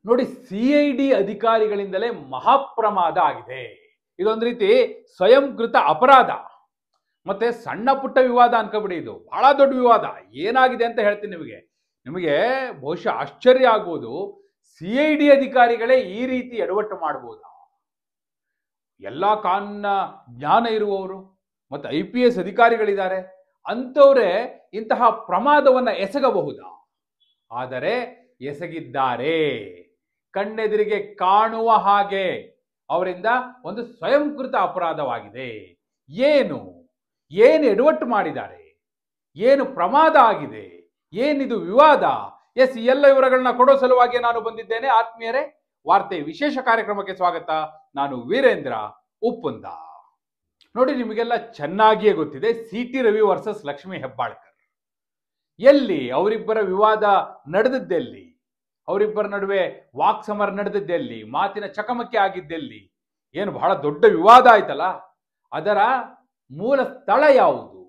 ನೋಡಿ, CID ಅಧಿಕಾರಿಗಳಿಂದಲೇ ಮಹಾಪ್ರಮಾದ ಆಗಿದೆ. ಇದೊಂದು ರೀತಿ ಸ್ವಯಂಕೃತ ಅಪರಾಧ. ಮತ್ತೆ ಸಣ್ಣ ಪುಟ್ಟ ವಿವಾದ ಅನ್ಕೋಬಿಡಿ, ಇದು ಬಹಳ ದೊಡ್ಡ ವಿವಾದ. ಏನಾಗಿದೆ ಅಂತ ಹೇಳ್ತೀನಿ ನಿಮಗೆ ಬಹುಶಃ ಆಶ್ಚರ್ಯ ಆಗ್ಬೋದು. CID ಅಧಿಕಾರಿಗಳೇ ಈ ರೀತಿ ಎಡವಟ್ಟು ಮಾಡಬಹುದಾ? ಎಲ್ಲಾ ಕಾನೂನಿನ ಜ್ಞಾನ ಇರುವವರು ಮತ್ತು IPS ಅಧಿಕಾರಿಗಳಿದ್ದಾರೆ, ಅಂಥವರೇ ಇಂತಹ ಪ್ರಮಾದವನ್ನ ಎಸಗಬಹುದಾ? ಆದರೆ ಎಸಗಿದ್ದಾರೆ. ಕಣ್ಣೆದುರಿಗೆ ಕಾಣುವ ಹಾಗೆ ಅವರಿಂದ ಒಂದು ಸ್ವಯಂಕೃತ ಅಪರಾಧವಾಗಿದೆ. ಏನು ಎಡವಟ್ಟು ಮಾಡಿದ್ದಾರೆ? ಏನು ಪ್ರಮಾದ ಆಗಿದೆ? ಏನಿದು ವಿವಾದ? ಎಸ್, ಎಲ್ಲ ವಿವರಗಳನ್ನ ಕೊಡೋ ಸಲುವಾಗಿ ನಾನು ಬಂದಿದ್ದೇನೆ. ಆತ್ಮೀಯರೇ, ವಾರ್ತೆ ವಿಶೇಷ ಕಾರ್ಯಕ್ರಮಕ್ಕೆ ಸ್ವಾಗತ. ನಾನು ವೀರೇಂದ್ರ ಉಪ್ಪುಂದ. ನೋಡಿ, ನಿಮಗೆಲ್ಲ ಚೆನ್ನಾಗಿಯೇ ಗೊತ್ತಿದೆ, CT ರವಿ ವರ್ಸಸ್ ಲಕ್ಷ್ಮೀ ಹೆಬ್ಬಾಳ್ಕರ್. ಎಲ್ಲಿ ಅವರಿಬ್ಬರ ವಿವಾದ ನಡೆದದ್ದೆಲ್ಲಿ? ಅವರಿಬ್ಬರ ನಡುವೆ ವಾಕ್ಸಮರ ನಡೆದದ್ದೆಲ್ಲಿ? ಮಾತಿನ ಚಕಮಕಿ ಆಗಿದ್ದೆಲ್ಲಿ? ಏನು ಬಹಳ ದೊಡ್ಡ ವಿವಾದ ಆಯ್ತಲ್ಲ, ಅದರ ಮೂಲ ಸ್ಥಳ ಯಾವುದು?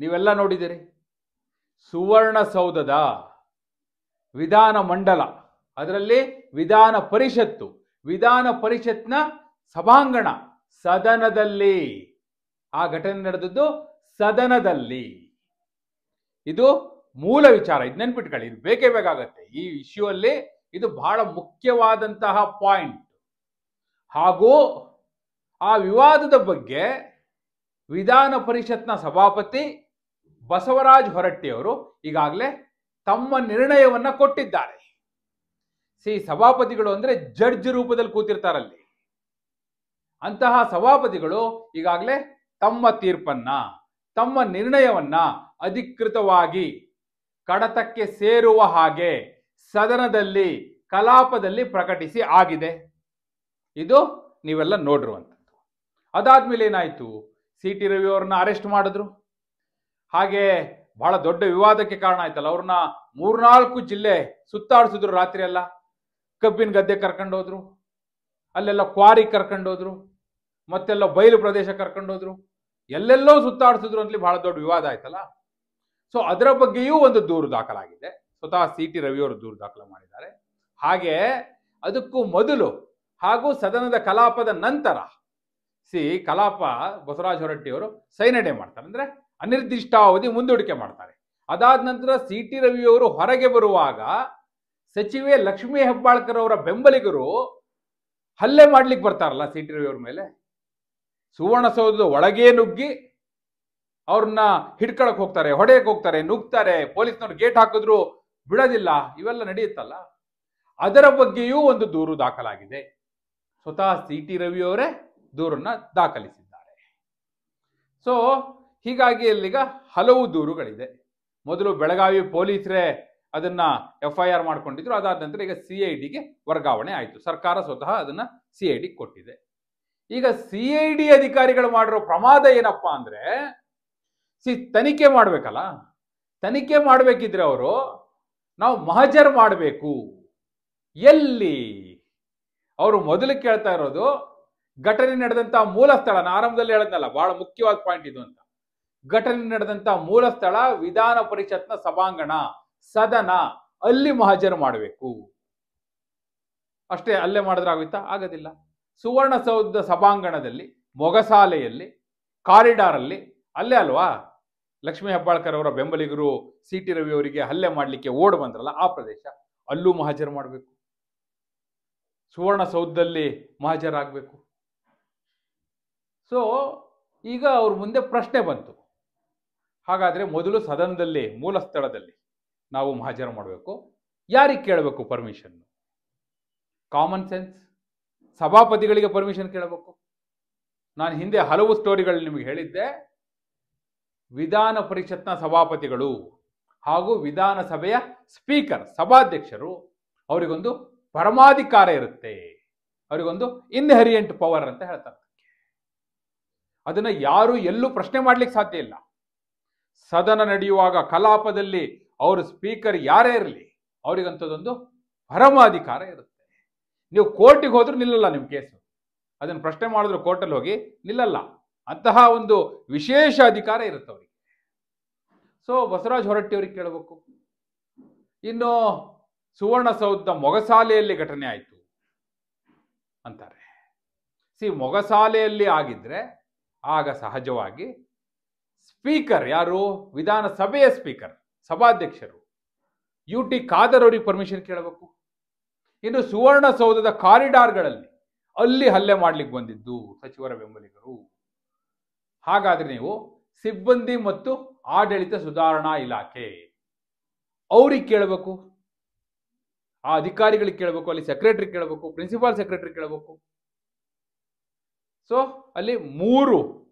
ನೀವೆಲ್ಲ ನೋಡಿದಿರಿ. ಸುವರ್ಣಸೌಧದ ವಿಧಾನ ಮಂಡಲ, ಅದರಲ್ಲಿ ವಿಧಾನ ಪರಿಷತ್ನ ಸಭಾಂಗಣ, ಸದನದಲ್ಲಿ ಆ ಘಟನೆ ನಡೆದದ್ದು. ಸದನದಲ್ಲಿ ಇದು ಮೂಲ ವಿಚಾರ. ಇದು ನೆನ್ಪಿಟ್ಕೊಳ್ಳಿ, ಇದು ಬೇಕೇ ಬೇಕಾಗತ್ತೆ ಈ ಇಶ್ಯೂ ಅಲ್ಲಿ. ಇದು ಬಹಳ ಮುಖ್ಯವಾದಂತಹ ಪಾಯಿಂಟ್. ಹಾಗೂ ಆ ವಿವಾದದ ಬಗ್ಗೆ ವಿಧಾನ ಪರಿಷತ್ನ ಸಭಾಪತಿ ಬಸವರಾಜ ಹೊರಟ್ಟಿಯವರು ಈಗಾಗಲೇ ತಮ್ಮ ನಿರ್ಣಯವನ್ನ ಕೊಟ್ಟಿದ್ದಾರೆ. ಸಭಾಪತಿಗಳು ಅಂದ್ರೆ ಜಡ್ಜ್ ರೂಪದಲ್ಲಿ ಕೂತಿರ್ತಾರಲ್ಲಿ. ಅಂತಹ ಸಭಾಪತಿಗಳು ಈಗಾಗಲೇ ತಮ್ಮ ತೀರ್ಪನ್ನ, ತಮ್ಮ ನಿರ್ಣಯವನ್ನ ಅಧಿಕೃತವಾಗಿ ಕಡತಕ್ಕೆ ಸೇರುವ ಹಾಗೆ ಸದನದಲ್ಲಿ, ಕಲಾಪದಲ್ಲಿ ಪ್ರಕಟಿಸಿ ಆಗಿದೆ. ಇದು ನೀವೆಲ್ಲ ನೋಡಿರುವಂಥದ್ದು. ಅದಾದ್ಮೇಲೆ ಏನಾಯ್ತು? CT ರವಿ ಅವ್ರನ್ನ ಅರೆಸ್ಟ್ ಮಾಡಿದ್ರು. ಹಾಗೆ ಬಹಳ ದೊಡ್ಡ ವಿವಾದಕ್ಕೆ ಕಾರಣ ಆಯ್ತಲ್ಲ, ಅವ್ರನ್ನ 3-4 ಜಿಲ್ಲೆ ಸುತ್ತಾಡಿಸಿದ್ರು. ರಾತ್ರಿ ಎಲ್ಲ ಕಬ್ಬಿನ ಗದ್ದೆ ಕರ್ಕೊಂಡೋದ್ರು, ಅಲ್ಲೆಲ್ಲ ಕ್ವಾರಿ ಕರ್ಕೊಂಡೋದ್ರು, ಮತ್ತೆಲ್ಲ ಬಯಲು ಪ್ರದೇಶ ಕರ್ಕೊಂಡೋದ್ರು, ಎಲ್ಲೆಲ್ಲೋ ಸುತ್ತಾಡಿಸಿದ್ರು ಅಂತಲಿ ಬಹಳ ದೊಡ್ಡ ವಿವಾದ ಆಯ್ತಲ್ಲ. ಸೊ ಅದರ ಬಗ್ಗೆಯೂ ಒಂದು ದೂರು ದಾಖಲಾಗಿದೆ. ಸ್ವತಃ CT ರವಿ ಅವರು ದೂರು ದಾಖಲು ಮಾಡಿದ್ದಾರೆ. ಹಾಗೆ ಅದಕ್ಕೂ ಮೊದಲು ಹಾಗೂ ಸದನದ ಕಲಾಪದ ನಂತರ ಕಲಾಪ ಬಸವರಾಜ ಹೊರಟ್ಟಿಯವರು ಸೈನಡೆ ಮಾಡ್ತಾರೆ, ಅಂದ್ರೆ ಅನಿರ್ದಿಷ್ಟಾವಧಿ ಮುಂದೂಡಿಕೆ ಮಾಡ್ತಾರೆ. ಅದಾದ ನಂತರ CT ರವಿಯವರು ಹೊರಗೆ ಬರುವಾಗ ಸಚಿವೆ ಲಕ್ಷ್ಮೀ ಹೆಬ್ಬಾಳ್ಕರ್ ಅವರ ಬೆಂಬಲಿಗರು ಹಲ್ಲೆ ಮಾಡ್ಲಿಕ್ಕೆ ಬರ್ತಾರಲ್ಲ CT ರವಿಯವ್ರ ಮೇಲೆ. ಸುವರ್ಣಸೌಧದ ಒಳಗೇ ನುಗ್ಗಿ ಅವ್ರನ್ನ ಹಿಡ್ಕೊಳಕ್ ಹೋಗ್ತಾರೆ, ಹೊಡೆಯಕ್ಕೆ ಹೋಗ್ತಾರೆ, ನುಗ್ತಾರೆ, ಪೊಲೀಸ್ನವ್ರು ಗೇಟ್ ಹಾಕಿದ್ರು ಬಿಡೋದಿಲ್ಲ. ಇವೆಲ್ಲ ನಡೆಯುತ್ತಲ್ಲ, ಅದರ ಬಗ್ಗೆಯೂ ಒಂದು ದೂರು ದಾಖಲಾಗಿದೆ. ಸ್ವತಃ CT ರವಿಯವರೇ ದೂರನ್ನ ದಾಖಲಿಸಿದ್ದಾರೆ. ಸೊ ಹೀಗಾಗಿ ಇಲ್ಲಿಗ ಹಲವು ದೂರುಗಳಿದೆ. ಮೊದಲು ಬೆಳಗಾವಿ ಪೊಲೀಸರೇ ಅದನ್ನ FIR ಮಾಡ್ಕೊಂಡಿದ್ರು. ಅದಾದ ನಂತರ ಈಗ CIDಗೆ ವರ್ಗಾವಣೆ ಆಯಿತು. ಸರ್ಕಾರ ಸ್ವತಃ ಅದನ್ನ CID ಕೊಟ್ಟಿದೆ. ಈಗ CID ಅಧಿಕಾರಿಗಳು ಮಾಡಿರೋ ಪ್ರಮಾದ ಏನಪ್ಪಾ ಅಂದ್ರೆ, ತನಿಖೆ ಮಾಡ್ಬೇಕಲ್ಲ. ತನಿಖೆ ಮಾಡ್ಬೇಕಿದ್ರೆ ಅವರು ನಾವು ಮಹಜರ್ ಮಾಡಬೇಕು. ಎಲ್ಲಿ? ಅವರು ಮೊದಲು ಕೇಳ್ತಾ ಇರೋದು ಘಟನೆ ನಡೆದಂತಹ ಮೂಲ ಸ್ಥಳ. ನಾನು ಆರಂಭದಲ್ಲಿ ಹೇಳದ್ನಲ್ಲ, ಬಹಳ ಮುಖ್ಯವಾದ ಪಾಯಿಂಟ್ ಇದು ಅಂತ. ಘಟನೆ ನಡೆದಂತಹ ಮೂಲ ಸ್ಥಳ ವಿಧಾನ ಪರಿಷತ್ನ ಸಭಾಂಗಣ, ಸದನ, ಅಲ್ಲಿ ಮಹಜರು ಮಾಡಬೇಕು. ಅಷ್ಟೇ, ಅಲ್ಲೇ ಮಾಡಿದ್ರೆ ಆಗುತ್ತಾ? ಆಗೋದಿಲ್ಲ. ಸುವರ್ಣಸೌಧದ ಸಭಾಂಗಣದಲ್ಲಿ, ಮೊಗಸಾಲೆಯಲ್ಲಿ, ಕಾರಿಡಾರ್ ಅಲ್ಲಿ, ಅಲ್ಲೇ ಅಲ್ವಾ ಲಕ್ಷ್ಮೀ ಹೆಬ್ಬಾಳ್ಕರ್ ಅವರ ಬೆಂಬಲಿಗರು CT ರವಿ ಅವರಿಗೆ ಹಲ್ಲೆ ಮಾಡಲಿಕ್ಕೆ ಓಡ್ ಬಂದ್ರಲ್ಲ, ಆ ಪ್ರದೇಶ, ಅಲ್ಲೂ ಮಹಜರು ಮಾಡಬೇಕು. ಸುವರ್ಣಸೌಧದಲ್ಲಿ ಮಹಜರಾಗಬೇಕು. ಸೊ ಈಗ ಅವ್ರ ಮುಂದೆ ಪ್ರಶ್ನೆ ಬಂತು, ಹಾಗಾದ್ರೆ ಮೊದಲು ಸದನದಲ್ಲಿ, ಮೂಲ ಸ್ಥಳದಲ್ಲಿ ನಾವು ಮಹಜರು ಮಾಡಬೇಕು. ಯಾರಿಗೆ ಕೇಳಬೇಕು ಪರ್ಮಿಷನ್? ಕಾಮನ್ ಸೆನ್ಸ್, ಸಭಾಪತಿಗಳಿಗೆ ಪರ್ಮಿಷನ್ ಕೇಳಬೇಕು. ನಾನು ಹಿಂದೆ ಹಲವು ಸ್ಟೋರಿಗಳು ನಿಮಗೆ ಹೇಳಿದ್ದೆ. ವಿಧಾನ ಪರಿಷತ್ನ ಸಭಾಪತಿಗಳು ಹಾಗೂ ವಿಧಾನಸಭೆಯ ಸ್ಪೀಕರ್, ಸಭಾಧ್ಯಕ್ಷರು, ಅವರಿಗೊಂದು ಪರಮಾಧಿಕಾರ ಇರುತ್ತೆ. ಅವರಿಗೊಂದು ಇನ್ಹೆರಿಯಂಟ್ ಪವರ್ ಅಂತ ಹೇಳ್ತಾರೆ. ಅದನ್ನ ಯಾರು ಎಲ್ಲೂ ಪ್ರಶ್ನೆ ಮಾಡ್ಲಿಕ್ಕೆ ಸಾಧ್ಯ ಇಲ್ಲ. ಸದನ ನಡೆಯುವಾಗ, ಕಲಾಪದಲ್ಲಿ ಅವರು ಸ್ಪೀಕರ್ ಯಾರೇ ಇರಲಿ, ಅವರಿಗಂತದೊಂದು ಪರಮಾಧಿಕಾರ ಇರುತ್ತೆ. ನೀವು ಕೋರ್ಟಿಗೆ ಹೋದ್ರೂ ನಿಲ್ಲಲ್ಲ ನಿಮ್ಮ ಕೇಸು. ಅದನ್ನು ಪ್ರಶ್ನೆ ಮಾಡಿದ್ರು ಕೋರ್ಟಲ್ಲಿ ಹೋಗಿ ನಿಲ್ಲಲ್ಲ. ಅಂತಹ ಒಂದು ವಿಶೇಷ ಅಧಿಕಾರ ಇರುತ್ತೆ ಅವರಿಗೆ. ಸೊ ಬಸವರಾಜ ಹೊರಟ್ಟಿ ಅವ್ರಿಗೆ ಕೇಳಬೇಕು. ಇನ್ನು ಸುವರ್ಣಸೌಧದ ಮೊಗಸಾಲೆಯಲ್ಲಿ ಘಟನೆ ಆಯಿತು ಅಂತಾರೆ. ಮೊಗಸಾಲೆಯಲ್ಲಿ ಆಗಿದ್ರೆ ಆಗ ಸಹಜವಾಗಿ ಸ್ಪೀಕರ್ ಯಾರು, ವಿಧಾನಸಭೆಯ ಸ್ಪೀಕರ್, ಸಭಾಧ್ಯಕ್ಷರು UT ಖಾದರ್ ಅವರಿಗೆ ಪರ್ಮಿಷನ್ ಕೇಳಬೇಕು. ಇನ್ನು ಸುವರ್ಣಸೌಧದ ಕಾರಿಡಾರ್ಗಳಲ್ಲಿ ಅಲ್ಲಿ ಹಲ್ಲೆ ಮಾಡ್ಲಿಕ್ಕೆ ಬಂದಿದ್ದು ಸಚಿವರ ಬೆಂಬಲಿಗರು. ಹಾಗಾದ್ರೆ ನೀವು ಸಿಬ್ಬಂದಿ ಮತ್ತು ಆಡಳಿತ ಸುಧಾರಣಾ ಇಲಾಖೆ ಅವ್ರಿಗೆ ಕೇಳಬೇಕು, ಆ ಅಧಿಕಾರಿಗಳಿಗೆ ಕೇಳಬೇಕು, ಅಲ್ಲಿ ಸೆಕ್ರೆಟರಿ ಕೇಳಬೇಕು, ಪ್ರಿನ್ಸಿಪಾಲ್ ಸೆಕ್ರೆಟರಿ ಕೇಳಬೇಕು. ಸೊ ಅಲ್ಲಿ 3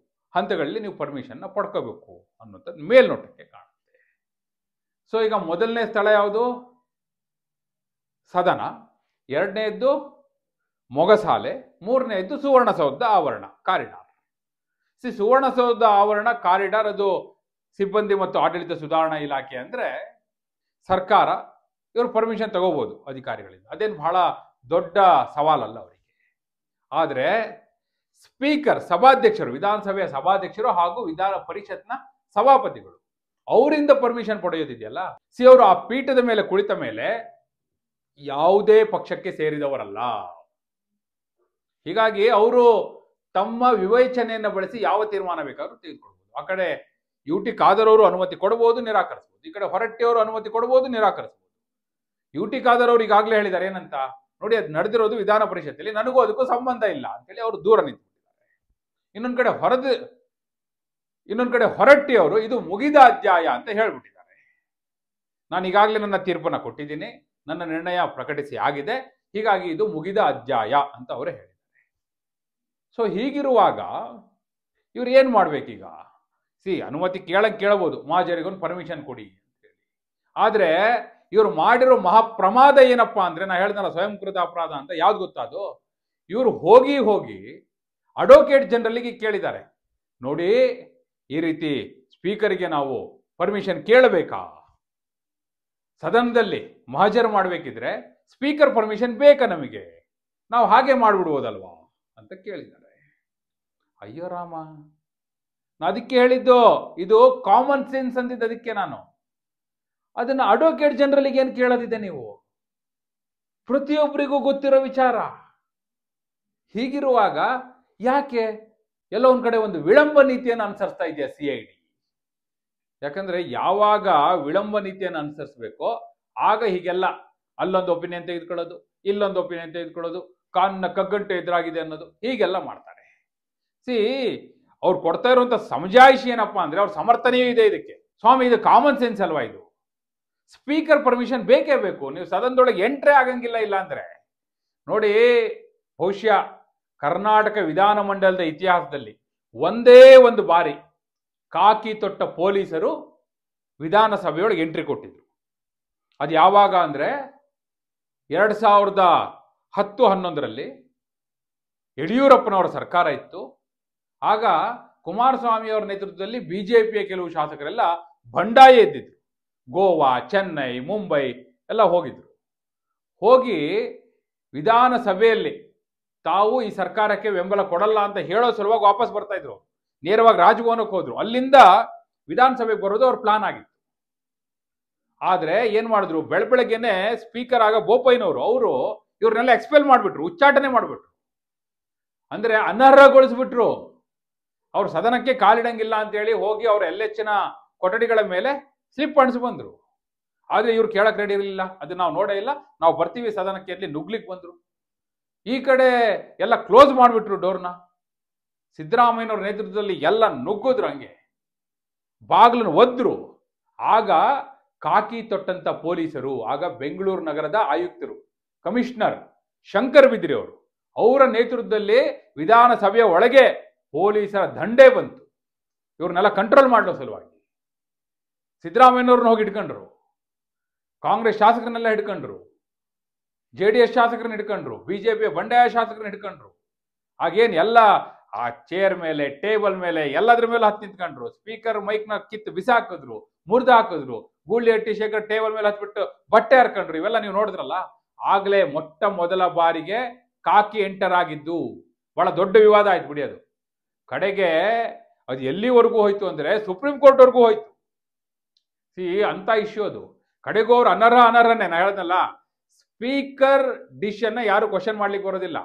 ಹಂತಗಳಲ್ಲಿ ನೀವು ಪರ್ಮಿಷನ್ ಪಡ್ಕೋಬೇಕು ಅನ್ನೋಂಥದ್ದು ಮೇಲ್ನೋಟಕ್ಕೆ ಕಾಣುತ್ತೆ. ಸೊ ಈಗ ಮೊದಲನೇ ಸ್ಥಳ ಯಾವುದು? ಸದನ. ಎರಡನೇದ್ದು ಮೊಗಸಾಲೆ. ಮೂರನೇದ್ದು ಸುವರ್ಣಸೌಧದ ಆವರಣ, ಕಾರಿಡಾರ್. ಸುವರ್ಣಸೌಧದ ಆವರಣ, ಕಾರಿಡಾರ್ ಅದು ಸಿಬ್ಬಂದಿ ಮತ್ತು ಆಡಳಿತ ಸುಧಾರಣಾ ಇಲಾಖೆ ಅಂದ್ರೆ ಸರ್ಕಾರ ಇವರು ಪರ್ಮಿಷನ್ ತಗೋಬಹುದು ಅಧಿಕಾರಿಗಳಿಂದ. ಅದೇನು ಬಹಳ ದೊಡ್ಡ ಸವಾಲಲ್ಲ ಅವರಿಗೆ. ಆದರೆ ಸ್ಪೀಕರ್, ಸಭಾಧ್ಯಕ್ಷರು, ವಿಧಾನಸಭೆಯ ಸಭಾಧ್ಯಕ್ಷರು ಹಾಗೂ ವಿಧಾನ ಪರಿಷತ್ನ ಸಭಾಪತಿಗಳು ಅವರಿಂದ ಪರ್ಮಿಷನ್ ಪಡೆಯೋದಿದೆಯಲ್ಲ, ಅವರು ಆ ಪೀಠದ ಮೇಲೆ ಕುಳಿತ ಮೇಲೆ ಯಾವುದೇ ಪಕ್ಷಕ್ಕೆ ಸೇರಿದವರಲ್ಲ. ಹೀಗಾಗಿ ಅವರು ತಮ್ಮ ವಿವೇಚನೆಯನ್ನು ಬಳಸಿ ಯಾವ ತೀರ್ಮಾನ ಬೇಕಾದ್ರೂ ತೆಗೆದುಕೊಳ್ಬಹುದು. ಆ ಕಡೆ UT ಖಾದರ್ ಅವರು ಅನುಮತಿ ಕೊಡಬಹುದು, ನಿರಾಕರಿಸಬಹುದು. ಈ ಕಡೆ ಹೊರಟ್ಟಿ ಅವರು ಅನುಮತಿ ಕೊಡಬಹುದು, ನಿರಾಕರಿಸಬಹುದು. UT ಖಾದರ್ ಅವರು ಈಗಾಗಲೇ ಹೇಳಿದ್ದಾರೆ ಏನಂತ, ನೋಡಿ ಅದು ನಡೆದಿರೋದು ವಿಧಾನ ಪರಿಷತ್ತಲ್ಲಿ, ನನಗೂ ಅದಕ್ಕೂ ಸಂಬಂಧ ಇಲ್ಲ ಅಂತೇಳಿ ಅವರು ದೂರ ನಿಂತುಬಿಟ್ಟಿದ್ದಾರೆ. ಇನ್ನೊಂದು ಕಡೆ ಹೊರಟ್ಟಿ ಅವರು ಇದು ಮುಗಿದ ಅಧ್ಯಾಯ ಅಂತ ಹೇಳ್ಬಿಟ್ಟಿದ್ದಾರೆ. ನಾನು ಈಗಾಗಲೇ ನನ್ನ ತೀರ್ಪನ್ನ ಕೊಟ್ಟಿದ್ದೀನಿ, ನನ್ನ ನಿರ್ಣಯ ಪ್ರಕಟಿಸಿ ಆಗಿದೆ, ಹೀಗಾಗಿ ಇದು ಮುಗಿದ ಅಧ್ಯಾಯ ಅಂತ ಅವರು ಹೇಳಿದ್ದಾರೆ. ಸೊ ಹೀಗಿರುವಾಗ ಇವ್ರು ಏನ್ ಮಾಡ್ಬೇಕೀಗ? ಅನುಮತಿ ಕೇಳಬಹುದು, ಮಹಾಜರಿಗೊಂದು ಪರ್ಮಿಷನ್ ಕೊಡಿ ಅಂತೇಳಿ. ಆದ್ರೆ ಇವರು ಮಾಡಿರೋ ಮಹಾಪ್ರಮಾದ ಏನಪ್ಪಾ ಅಂದ್ರೆ, ನಾ ಹೇಳ್ದಲ್ಲ ಸ್ವಯಂಕೃತ ಅಪರಾಧ ಅಂತ, ಯಾವ್ದು ಗೊತ್ತಾದು? ಇವರು ಹೋಗಿ ಅಡ್ವೊಕೇಟ್ ಜನರಲ್ಗೆ ಕೇಳಿದ್ದಾರೆ, ನೋಡಿ ಈ ರೀತಿ ಸ್ಪೀಕರ್ಗೆ ನಾವು ಪರ್ಮಿಷನ್ ಕೇಳಬೇಕಾ? ಸದನದಲ್ಲಿ ಮಹಾಜರು ಮಾಡಬೇಕಿದ್ರೆ ಸ್ಪೀಕರ್ ಪರ್ಮಿಷನ್ ಬೇಕಾ ನಮಗೆ? ನಾವು ಹಾಗೆ ಮಾಡ್ಬಿಡ್ಬೋದಲ್ವಾ ಅಂತ ಕೇಳಿದ್ದಾರೆ. ಅಯ್ಯೋ ರಾಮ, ನಾ ಅದಕ್ಕೆ ಹೇಳಿದ್ದು ಇದು ಕಾಮನ್ ಸೆನ್ಸ್ ಅಂದಿದ್ದು. ಅದಕ್ಕೆ ನಾನು ಅದನ್ನ ಅಡ್ವೊಕೇಟ್ ಜನರಲ್ಗೆ ಏನು ಕೇಳೋದಿದೆ? ನೀವು ಪ್ರತಿಯೊಬ್ಬರಿಗೂ ಗೊತ್ತಿರೋ ವಿಚಾರ. ಹೀಗಿರುವಾಗ ಯಾಕೆ ಎಲ್ಲೋ ಒಂದ್ ಕಡೆ ಒಂದು ವಿಳಂಬ ನೀತಿಯನ್ನು ಅನುಸರಿಸ್ತಾ ಇದೆಯಾ CID? ಯಾಕಂದ್ರೆ ಯಾವಾಗ ವಿಳಂಬ ನೀತಿಯನ್ನು ಅನುಸರಿಸಬೇಕೋ ಆಗ ಹೀಗೆಲ್ಲ ಅಲ್ಲೊಂದು ಒಪಿನಿಯನ್ ತೆಗೆದುಕೊಳ್ಳೋದು, ಇಲ್ಲೊಂದು ಒಪಿನಿಯನ್ ತೆಗೆದುಕೊಳ್ಳೋದು, ಕಾನೂನಿನ ಕಗ್ಗಂಟು ಎದುರಾಗಿದೆ ಅನ್ನೋದು, ಹೀಗೆಲ್ಲ ಮಾಡ್ತಾರೆ. ಅವ್ರು ಕೊಡ್ತಾ ಇರುವಂತ ಸಮಜಾಯಿಷಿ ಏನಪ್ಪಾ ಅಂದ್ರೆ, ಅವ್ರ ಸಮರ್ಥನೆಯೂ ಇದೆ ಇದಕ್ಕೆ. ಸ್ವಾಮಿ, ಇದು ಕಾಮನ್ ಸೆನ್ಸ್ ಅಲ್ವಾ? ಇದು ಸ್ಪೀಕರ್ ಪರ್ಮಿಷನ್ ಬೇಕೇ ಬೇಕು. ನೀವು ಸದನದೊಳಗೆ ಎಂಟ್ರೇ ಆಗಂಗಿಲ್ಲ ಇಲ್ಲ ಅಂದ್ರೆ. ನೋಡಿ, ಬಹುಶಃ ಕರ್ನಾಟಕ ವಿಧಾನಮಂಡಲದ ಇತಿಹಾಸದಲ್ಲಿ ಒಂದೇ ಒಂದು ಬಾರಿ ಕಾಕಿ ತೊಟ್ಟ ಪೊಲೀಸರು ವಿಧಾನಸಭೆಯೊಳಗೆ ಎಂಟ್ರಿ ಕೊಟ್ಟಿದ್ರು. ಅದು ಯಾವಾಗ ಅಂದ್ರೆ 2010-11ರಲ್ಲಿ ಯಡಿಯೂರಪ್ಪನವರ ಸರ್ಕಾರ ಇತ್ತು. ಆಗ ಕುಮಾರಸ್ವಾಮಿ ಅವರ ನೇತೃತ್ವದಲ್ಲಿ BJPಯ ಕೆಲವು ಶಾಸಕರೆಲ್ಲ ಬಂಡಾಯ ಎದ್ದಿದ್ರು. ಗೋವಾ, ಚೆನ್ನೈ, ಮುಂಬೈ ಎಲ್ಲ ಹೋಗಿದ್ರು. ಹೋಗಿ ವಿಧಾನಸಭೆಯಲ್ಲಿ ತಾವು ಈ ಸರ್ಕಾರಕ್ಕೆ ಬೆಂಬಲ ಕೊಡಲ್ಲ ಅಂತ ಹೇಳೋ ಸಲುವಾಗಿ ವಾಪಸ್ ಬರ್ತಾ ಇದ್ರು. ನೇರವಾಗಿ ರಾಜಭವನಕ್ಕೆ ಹೋದ್ರು. ಅಲ್ಲಿಂದ ವಿಧಾನಸಭೆಗೆ ಬರೋದು ಅವ್ರ ಪ್ಲಾನ್ ಆಗಿತ್ತು. ಆದ್ರೆ ಏನ್ ಮಾಡಿದ್ರು, ಬೆಳಗ್ಗೆನೆ ಸ್ಪೀಕರ್ ಆಗ ಬೋಪಯ್ಯನವರು ಅವರು ಇವ್ರನ್ನೆಲ್ಲ ಎಕ್ಸ್ಪೆಲ್ ಮಾಡ್ಬಿಟ್ರು, ಉಚ್ಚಾಟನೆ ಮಾಡ್ಬಿಟ್ರು. ಅಂದ್ರೆ ಅನರ್ಹಗೊಳಿಸ್ಬಿಟ್ರು. ಅವ್ರು ಸದನಕ್ಕೆ ಕಾಲಿಡಂಗಿಲ್ಲ ಅಂತ ಹೇಳಿ ಹೋಗಿ ಅವ್ರ LHನ ಕೊಠಡಿಗಳ ಮೇಲೆ ಸ್ಲಿಪ್ ಅಣಿಸಿ ಬಂದ್ರು. ಆದ್ರೆ ಇವ್ರು ಕೇಳಕ್ ರೆಡಿ ಇರಲಿಲ್ಲ. ಅದು ನಾವು ನೋಡೇ ಇಲ್ಲ, ನಾವು ಬರ್ತೀವಿ ಸದನಕ್ಕೆ ಅಲ್ಲಿ ನುಗ್ಲಿಕ್ ಬಂದ್ರು. ಈ ಕಡೆ ಎಲ್ಲ ಕ್ಲೋಸ್ ಮಾಡ್ಬಿಟ್ರು ಡೋರ್ನ. ಸಿದ್ದರಾಮಯ್ಯನವ್ರ ನೇತೃತ್ವದಲ್ಲಿ ಎಲ್ಲ ನುಗ್ಗಿದ್ರು, ಹಂಗೆ ಬಾಗ್ಲನ್ನು ಒದ್ರು. ಆಗ ಕಾಕಿ ತೊಟ್ಟಂತ ಪೊಲೀಸರು, ಆಗ ಬೆಂಗಳೂರು ನಗರದ ಆಯುಕ್ತರು, ಕಮಿಷನರ್ ಶಂಕರ್ ಬಿದ್ರಿ ಅವರು, ಅವರ ನೇತೃತ್ವದಲ್ಲಿ ವಿಧಾನಸಭೆಯ ಒಳಗೆ ಪೊಲೀಸರ ದಂಡೇ ಬಂತು ಇವ್ರನ್ನೆಲ್ಲ ಕಂಟ್ರೋಲ್ ಮಾಡೋ ಸಲುವಾಗಿ. ಸಿದ್ದರಾಮಯ್ಯನವ್ರನ್ನ ಹೋಗಿ ಹಿಡ್ಕೊಂಡ್ರು, ಕಾಂಗ್ರೆಸ್ ಶಾಸಕರನ್ನೆಲ್ಲ ಹಿಡ್ಕೊಂಡ್ರು, JDS ಶಾಸಕರನ್ನ ಹಿಡ್ಕೊಂಡ್ರು, BJPಯ ಬಂಡಾಯ ಶಾಸಕರನ್ನ ಹಿಡ್ಕೊಂಡ್ರು. ಆಗೇನ್ ಎಲ್ಲ ಆ ಚೇರ್ ಮೇಲೆ, ಟೇಬಲ್ ಮೇಲೆ, ಎಲ್ಲದ್ರ ಮೇಲೆ ಹತ್ತು ನಿಂತ್ಕೊಂಡ್ರು. ಸ್ಪೀಕರ್ ಮೈಕ್ನ ಕಿತ್ತು ಬಿಸಾಕಿದ್ರು, ಮುರಿದು ಹಾಕಿದ್ರು. ಗೂಳಿಹಟ್ಟಿ ಶೇಖರ್ ಟೇಬಲ್ ಮೇಲೆ ಹತ್ಬಿಟ್ಟು ಬಟ್ಟೆ ಹರ್ಕೊಂಡ್ರು. ಇವೆಲ್ಲ ನೀವು ನೋಡಿದ್ರಲ್ಲ. ಆಗ್ಲೇ ಮೊಟ್ಟ ಮೊದಲ ಬಾರಿಗೆ ಕಾಕಿ ಎಂಟರ್ ಆಗಿದ್ದು. ಬಹಳ ದೊಡ್ಡ ವಿವಾದ ಆಯ್ತು ಬಿಡಿ. ಅದು ಕಡೆಗೆ ಅದು ಎಲ್ಲಿವರೆಗೂ ಹೋಯ್ತು ಅಂದ್ರೆ ಸುಪ್ರೀಂ ಕೋರ್ಟ್ ವರ್ಗೂ ಹೋಯ್ತು. ಅಂತ ಇಶ್ಯೂ ಅದು. ಕಡೆಗೂ ಅವ್ರು ಅನರ್ಹನೇ. ನಾ ಹೇಳ್ದಲ್ಲ, ಸ್ಪೀಕರ್ ಡಿಸಿಷನ್ ಯಾರು ಕ್ವಶನ್ ಮಾಡ್ಲಿಕ್ಕೆ ಬರೋದಿಲ್ಲ.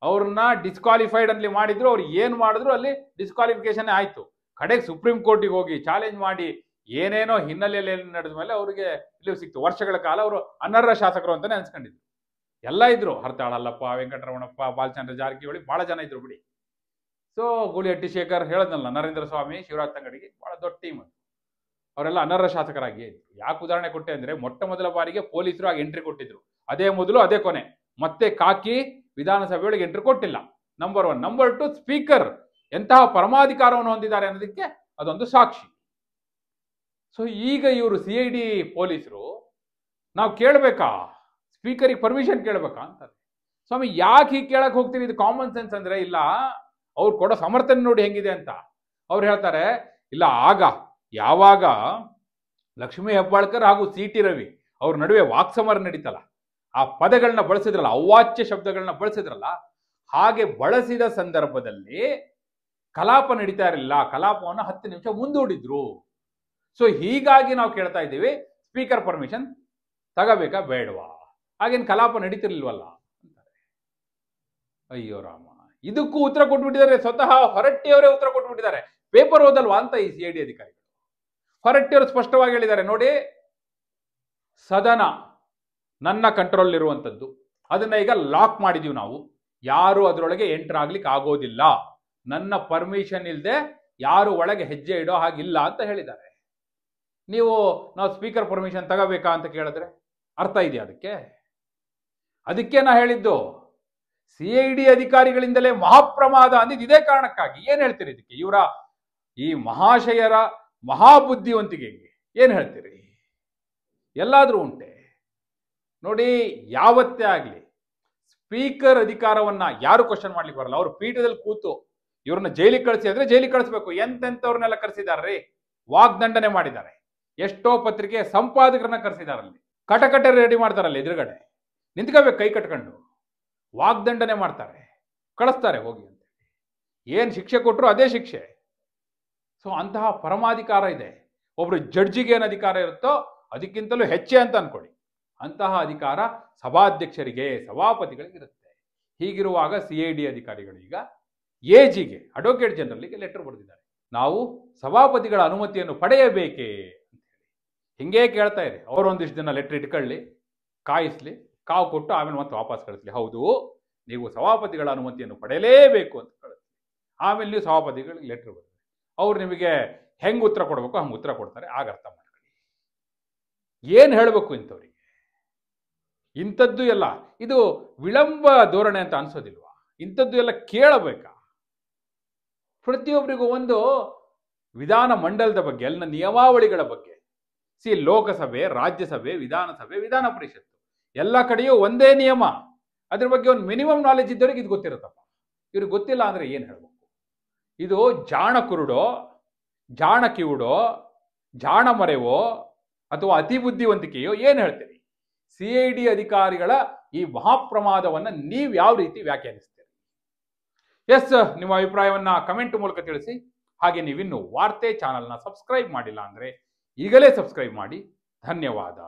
ಅವ್ರನ್ನ ಡಿಸ್ಕ್ವಾಲಿಫೈಡ್ ಅಂತ ಮಾಡಿದ್ರು, ಅವ್ರು ಏನ್ ಮಾಡಿದ್ರು ಅಲ್ಲಿ ಡಿಸ್ಕ್ವಾಲಿಫಿಕೇಶನ್ ಆಯ್ತು. ಕಡೆಗೆ ಸುಪ್ರೀಂ ಕೋರ್ಟಿಗೆ ಹೋಗಿ ಚಾಲೆಂಜ್ ಮಾಡಿ ಏನೇನೋ ಹಿನ್ನೆಲೆಯಲ್ಲಿ ನಡೆದ ಮೇಲೆ ಅವ್ರಿಗೆ ಇಲ್ಲಿ ಸಿಕ್ತು. ವರ್ಷಗಳ ಕಾಲ ಅವರು ಅನರ್ಹ ಶಾಸಕರು ಅಂತಾನೆ ಅನ್ಸ್ಕೊಂಡಿದ್ರು. ಎಲ್ಲ ಇದ್ರು, ಹರ್ತಾಳಲ್ಲಪ್ಪ, ವೆಂಕಟರಮಣಪ್ಪ, ಬಾಲಚಂದ್ರ ಜಾರಕಿಹೊಳಿ, ಬಹಳ ಜನ ಇದ್ರು ಬಿಡಿ. ಸೊ ಗೂಳಿಹಟ್ಟಿ ಶೇಖರ್ ಹೇಳದ್ನಲ್ಲ, ನರೇಂದ್ರ ಸ್ವಾಮಿ, ಶಿವರಾಜ್ ತಂಗಡಿಗೆ, ಬಹಳ ದೊಡ್ಡ ಟೀಮ್ ಅದು. ಅವರೆಲ್ಲ ಅನರ್ಹ ಶಾಸಕರಾಗಿಯೇ ಇದ್ರು. ಯಾಕೆ ಉದಾಹರಣೆ ಕೊಟ್ಟೆ ಅಂದ್ರೆ, ಮೊಟ್ಟ ಮೊದಲ ಬಾರಿಗೆ ಪೊಲೀಸರು ಆಗಿ ಎಂಟ್ರಿ ಕೊಟ್ಟಿದ್ರು. ಅದೇ ಮೊದಲು ಅದೇ ಕೊನೆ. ಮತ್ತೆ ಕಾಕಿ ವಿಧಾನಸಭೆ ಒಳಗೆ ಎಂಟ್ರಿ ಕೊಟ್ಟಿಲ್ಲ. ನಂಬರ್ 1. ನಂಬರ್ 2, ಸ್ಪೀಕರ್ ಎಂತಹ ಪರಮಾಧಿಕಾರವನ್ನು ಹೊಂದಿದ್ದಾರೆ ಅನ್ನೋದಕ್ಕೆ ಅದೊಂದು ಸಾಕ್ಷಿ. ಸೊ ಈಗ ಇವರು CID ಪೊಲೀಸರು ನಾವು ಕೇಳಬೇಕಾ, ಸ್ಪೀಕರಿಗೆ ಪರ್ಮಿಷನ್ ಕೇಳಬೇಕಾ ಅಂತಾರೆ. ಸ್ವಾಮಿ ಯಾಕೆ ಹೀಗೆ ಕೇಳಕ್ ಹೋಗ್ತೀರಿ? ಇದು ಕಾಮನ್ ಸೆನ್ಸ್ ಅಂದ್ರೆ ಇಲ್ಲ, ಅವ್ರು ಕೊಡೋ ಸಮರ್ಥನೆ ನೋಡಿ ಹೆಂಗಿದೆ ಅಂತ. ಅವ್ರು ಹೇಳ್ತಾರೆ, ಇಲ್ಲ ಯಾವಾಗ ಲಕ್ಷ್ಮೀ ಹೆಬ್ಬಾಳ್ಕರ್ ಹಾಗೂ CT ರವಿ ಅವ್ರ ನಡುವೆ ವಾಕ್ಸಮರ ನಡೀತಲ್ಲ, ಆ ಪದಗಳನ್ನ ಬಳಸಿದ್ರಲ್ಲ, ಅವಾಚ್ಯ ಶಬ್ದಗಳನ್ನ ಬಳಸಿದ್ರಲ್ಲ, ಹಾಗೆ ಬಳಸಿದ ಸಂದರ್ಭದಲ್ಲಿ ಕಲಾಪ ನಡೀತಾ ಇರಲಿಲ್ಲ. ಕಲಾಪವನ್ನು 10 ನಿಮಿಷ ಮುಂದೂಡಿದ್ರು. ಸೊ ಹೀಗಾಗಿ ನಾವು ಕೇಳ್ತಾ ಇದ್ದೀವಿ, ಸ್ಪೀಕರ್ ಪರ್ಮಿಷನ್ ತಗೋಬೇಕಾ ಬೇಡವಾ? ಹಾಗೇನು ಕಲಾಪ ನಡೀತಿರ್ಲಿಲ್ವಲ್ಲ ಅಂತಾರೆ. ಅಯ್ಯೋ ರಾಮ, ಇದಕ್ಕೂ ಉತ್ತರ ಕೊಟ್ಬಿಟ್ಟಿದ್ದಾರೆ. ಸ್ವತಃ ಹೊರಟ್ಟಿಯವರೇ ಉತ್ತರ ಕೊಟ್ಬಿಟ್ಟಿದ್ದಾರೆ. ಪೇಪರ್ ಓದಲ್ವಾ ಅಂತ ಈ CID ಅಧಿಕಾರಿಗಳು. ಹೊರಟ್ಟಿಯವರು ಸ್ಪಷ್ಟವಾಗಿ ಹೇಳಿದ್ದಾರೆ, ನೋಡಿ, ಸದನ ನನ್ನ ಕಂಟ್ರೋಲ್ ಇರುವಂಥದ್ದು, ಅದನ್ನ ಈಗ ಲಾಕ್ ಮಾಡಿದೀವಿ ನಾವು, ಯಾರು ಅದರೊಳಗೆ ಎಂಟರ್ ಆಗ್ಲಿಕ್ಕೆ ಆಗೋದಿಲ್ಲ, ನನ್ನ ಪರ್ಮಿಷನ್ ಇಲ್ಲದೆ ಯಾರು ಒಳಗೆ ಹೆಜ್ಜೆ ಇಡೋ ಹಾಗಿಲ್ಲ ಅಂತ ಹೇಳಿದ್ದಾರೆ. ನಾವು ಸ್ಪೀಕರ್ ಪರ್ಮಿಷನ್ ತಗೋಬೇಕಾ ಅಂತ ಕೇಳಿದ್ರೆ ಅರ್ಥ ಇದೆಯಾ ಅದಕ್ಕೆ? ಅದಕ್ಕೆ ನಾ ಹೇಳಿದ್ದು, CID ಅಧಿಕಾರಿಗಳಿಂದಲೇ ಮಹಾಪ್ರಮಾದ ಅಂದಿದ್ದು ಇದೇ ಕಾರಣಕ್ಕಾಗಿ. ಏನ್ ಹೇಳ್ತೀರಿ ಇದಕ್ಕೆ? ಇವರ ಈ ಮಹಾಶಯರ ಮಹಾಬುದ್ಧಿವಂತಿಕೆಗೆ ಏನ್ ಹೇಳ್ತೀರಿ? ಎಲ್ಲಾದ್ರೂ ಉಂಟೆ ನೋಡಿ. ಯಾವತ್ತೇ ಆಗ್ಲಿ ಸ್ಪೀಕರ್ ಅಧಿಕಾರವನ್ನ ಯಾರು ಕ್ವಶನ್ ಮಾಡ್ಲಿಕ್ಕೆ ಬರಲ್ಲ. ಅವ್ರು ಪೀಠದಲ್ಲಿ ಕೂತು ಇವ್ರನ್ನ ಜೈಲಿಗೆ ಕಳಿಸಿ ಅಂದ್ರೆ ಜೈಲಿಗೆ ಕಳಿಸ್ಬೇಕು. ಎಂತೆಂಥವ್ರನ್ನೆಲ್ಲ ಕರೆಸಿದಾರ್ರಿ, ವಾಗ್ದಂಡನೆ ಮಾಡಿದ್ದಾರೆ. ಎಷ್ಟೋ ಪತ್ರಿಕೆ ಸಂಪಾದಕರನ್ನ ಕರೆಸಿದಾರಲ್ಲಿ, ಕಟಕಟೆ ರೆಡಿ ಮಾಡ್ತಾರಲ್ಲ, ಎದುರುಗಡೆ ನಿಂತ್ಕೋಬೇಕು ಕೈ ಕಟ್ಕೊಂಡು, ವಾಗ್ದಂಡನೆ ಮಾಡ್ತಾರೆ, ಕಳಿಸ್ತಾರೆ ಹೋಗಿ ಅಂತ. ಏನ್ ಶಿಕ್ಷೆ ಕೊಟ್ಟರು ಅದೇ ಶಿಕ್ಷೆ. ಸೊ ಅಂತಹ ಪರಮಾಧಿಕಾರ ಇದೆ. ಒಬ್ರು ಜಡ್ಜಿಗೆ ಏನು ಅಧಿಕಾರ ಇರುತ್ತೋ ಅದಕ್ಕಿಂತಲೂ ಹೆಚ್ಚೆ ಅಂತ ಅನ್ಕೊಳ್ಳಿ. ಅಂತಹ ಅಧಿಕಾರ ಸಭಾಧ್ಯಕ್ಷರಿಗೆ, ಸಭಾಪತಿಗಳಿಗೆ ಇರುತ್ತೆ. ಹೀಗಿರುವಾಗ CID ಅಧಿಕಾರಿಗಳು ಈಗ AGಗೆ, ಅಡ್ವೊಕೇಟ್ ಜನರಲ್ಗೆ ಲೆಟರ್ ಬರೆದಿದ್ದಾರೆ, ನಾವು ಸಭಾಪತಿಗಳ ಅನುಮತಿಯನ್ನು ಪಡೆಯಬೇಕೇ ಅಂತ ಹೇಳಿ. ಹಿಂಗೇ ಕೇಳ್ತಾ ಇದೆ. ಅವರು ಒಂದಿಷ್ಟು ದಿನ ಲೆಟರ್ ಇಟ್ಕೊಳ್ಳಿ, ಕಾಯಿಸ್ಲಿ, ಕಾವು ಕೊಟ್ಟು ಆಮೇಲೆ ಮತ್ತೆ ವಾಪಸ್ ಕಳಿಸ್ಲಿ. ಹೌದು, ನೀವು ಸಭಾಪತಿಗಳ ಅನುಮತಿಯನ್ನು ಪಡೆಯಲೇಬೇಕು ಅಂತ ಕಳಿಸ್ಲಿ. ಆಮೇಲೆ ನೀವು ಸಭಾಪತಿಗಳಿಗೆ ಲೆಟರ್ ಬರೆದ್ರಿ, ಅವ್ರು ನಿಮಗೆ ಹೆಂಗ್ ಉತ್ತರ ಕೊಡ್ಬೇಕು ಹಂಗೆ ಉತ್ತರ ಕೊಡ್ತಾರೆ. ಆಗ ಅರ್ಥ ಮಾಡ್ಕೊಳ್ಳಿ ಏನ್ ಹೇಳಬೇಕು ಇಂಥವ್ರಿಗೆ. ಇಂಥದ್ದು ಎಲ್ಲ ಇದು ವಿಳಂಬ ಧೋರಣೆ ಅಂತ ಅನ್ಸೋದಿಲ್ವಾ? ಇಂಥದ್ದು ಎಲ್ಲ ಕೇಳಬೇಕಾ? ಪ್ರತಿಯೊಬ್ಬರಿಗೂ ಒಂದು ವಿಧಾನ ಮಂಡಲದ ಬಗ್ಗೆ, ಅಲ್ಲಿನ ನಿಯಮಾವಳಿಗಳ ಬಗ್ಗೆ, ಲೋಕಸಭೆ, ರಾಜ್ಯಸಭೆ, ವಿಧಾನಸಭೆ, ವಿಧಾನ ಪರಿಷತ್ತು ಎಲ್ಲ ಕಡೆಯೂ ಒಂದೇ ನಿಯಮ. ಅದ್ರ ಬಗ್ಗೆ ಒಂದು ಮಿನಿಮಮ್ ನಾಲೆಜ್ ಇದ್ದವರಿಗೆ ಇದು ಗೊತ್ತಿರುತ್ತಪ್ಪ. ಇವ್ರಿಗೆ ಗೊತ್ತಿಲ್ಲ ಅಂದ್ರೆ ಏನ್ ಹೇಳ್ಬೇಕು? ಇದು ಜಾಣ ಕುರುಡೋ, ಜಾಣ ಕಿವುಡೋ, ಜಾಣ ಮರೆವೋ ಅಥವಾ ಅತಿ ಬುದ್ಧಿವಂತಿಕೆಯೋ ಏನ್ ಹೇಳ್ತೀರಿ? CID ಅಧಿಕಾರಿಗಳ ಈ ಮಹಾಪ್ರಮಾದವನ್ನ ನೀವು ಯಾವ ರೀತಿ ವ್ಯಾಖ್ಯಾನಿಸ್ತೀರಿ? ಎಸ್, ನಿಮ್ಮ ಅಭಿಪ್ರಾಯವನ್ನ ಕಮೆಂಟ್ ಮೂಲಕ ತಿಳಿಸಿ. ಹಾಗೆ ನೀವಿನ್ನು ವಾರ್ತೆ ಚಾನಲ್ನ ಸಬ್ಸ್ಕ್ರೈಬ್ ಮಾಡಿಲ್ಲ ಅಂದ್ರೆ ಈಗಲೇ ಸಬ್ಸ್ಕ್ರೈಬ್ ಮಾಡಿ. ಧನ್ಯವಾದ.